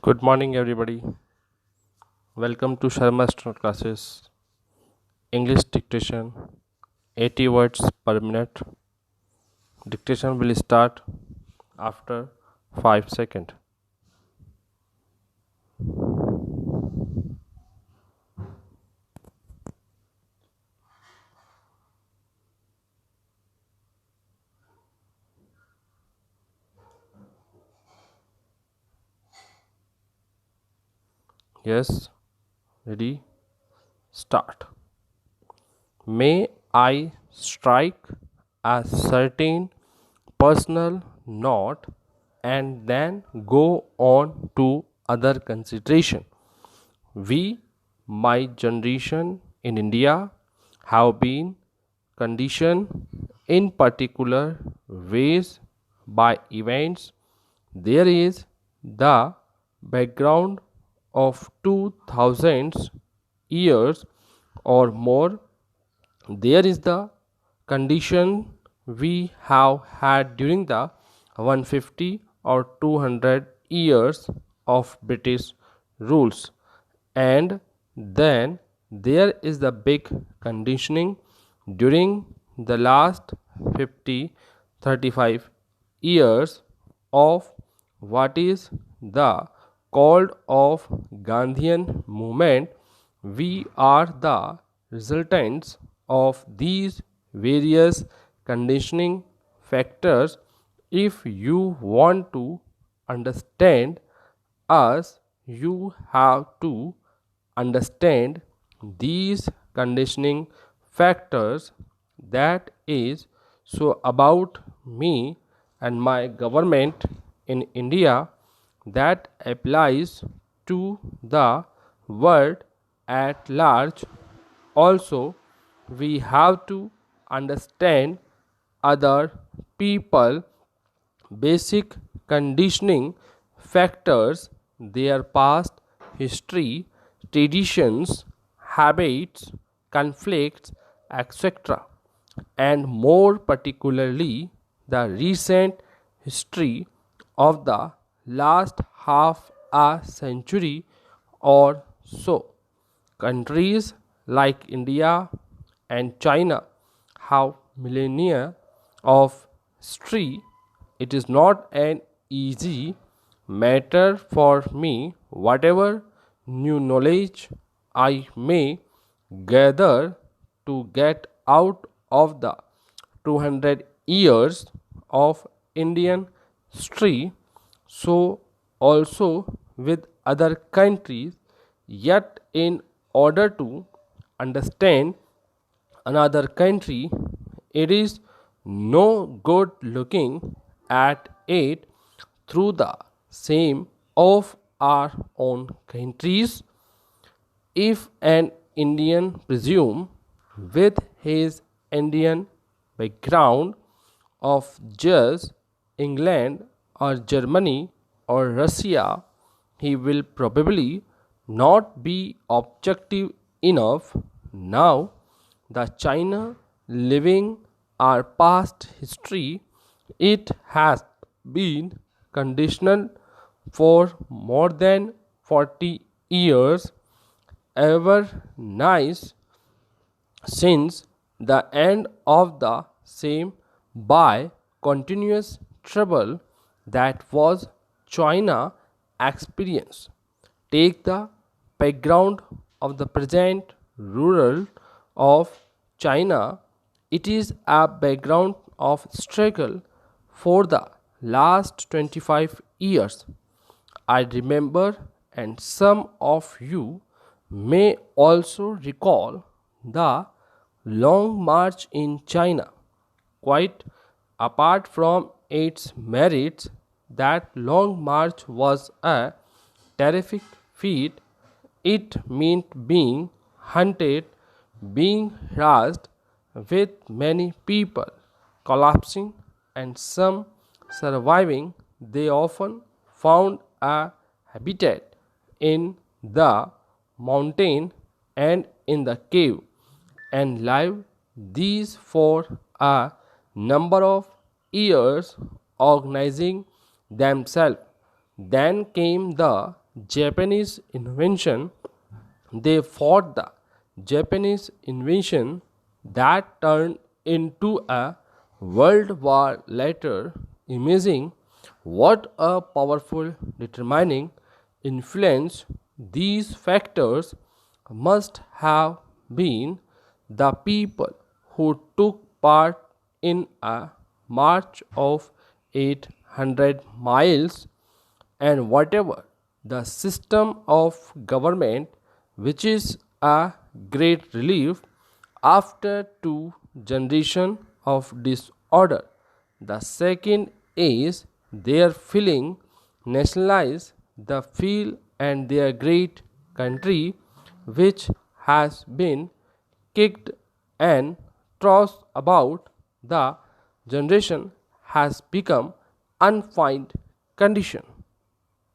Good morning, everybody. Welcome to Sharma Student Classes. English dictation 80 words per minute. Dictation will start after 5 seconds. Yes, ready? Start. May I strike a certain personal note and then go on to other consideration. We, my generation in India, have been conditioned in particular ways by events. There is the background of 2000 years or more. There is the condition we have had during the 150 or 200 years of British rules. And then there is the big conditioning during the last 50 35 years of what is the called of Gandhian movement. We are the resultants of these various conditioning factors. If you want to understand us, you have to understand these conditioning factors. That is so about me and my government in India that applies to the world at large. Also, we have to understand other people basic conditioning factors, their past history, traditions, habits, conflicts, etc., and more particularly the recent history of the last half a century or so. Countries like India and China have millennia of history. It is not an easy matter for me, whatever new knowledge I may gather, to get out of the 200 years of Indian history, so also with other countries. Yet, in order to understand another country, it is no good looking at it through the same of our own countries. If an Indian presume with his Indian background of just England or Germany or Russia, he will probably not be objective enough. Now, the China living our past history, it has been conditional for more than 40 years, ever nice since the end of the same, by continuous trouble that was China experience. Take the background of the present rural of China. It is a background of struggle for the last 25 years. I remember, and some of you may also recall, the long march in China. Quite apart from its merits, that long march was a terrific feat. It meant being hunted, being harassed, with many people collapsing and some surviving. They often found a habitat in the mountain and in the cave and lived these for a number of years, organizing themselves. Then came the Japanese invention. They fought the Japanese invention that turned into a world war later. Imagine what a powerful determining influence these factors must have been. The people who took part in a march of 800 miles, and whatever the system of government, which is a great relief after two generations of disorder. The second is their feeling nationalize the feel and their great country, which has been kicked and tossed about the generation, has become unfined condition.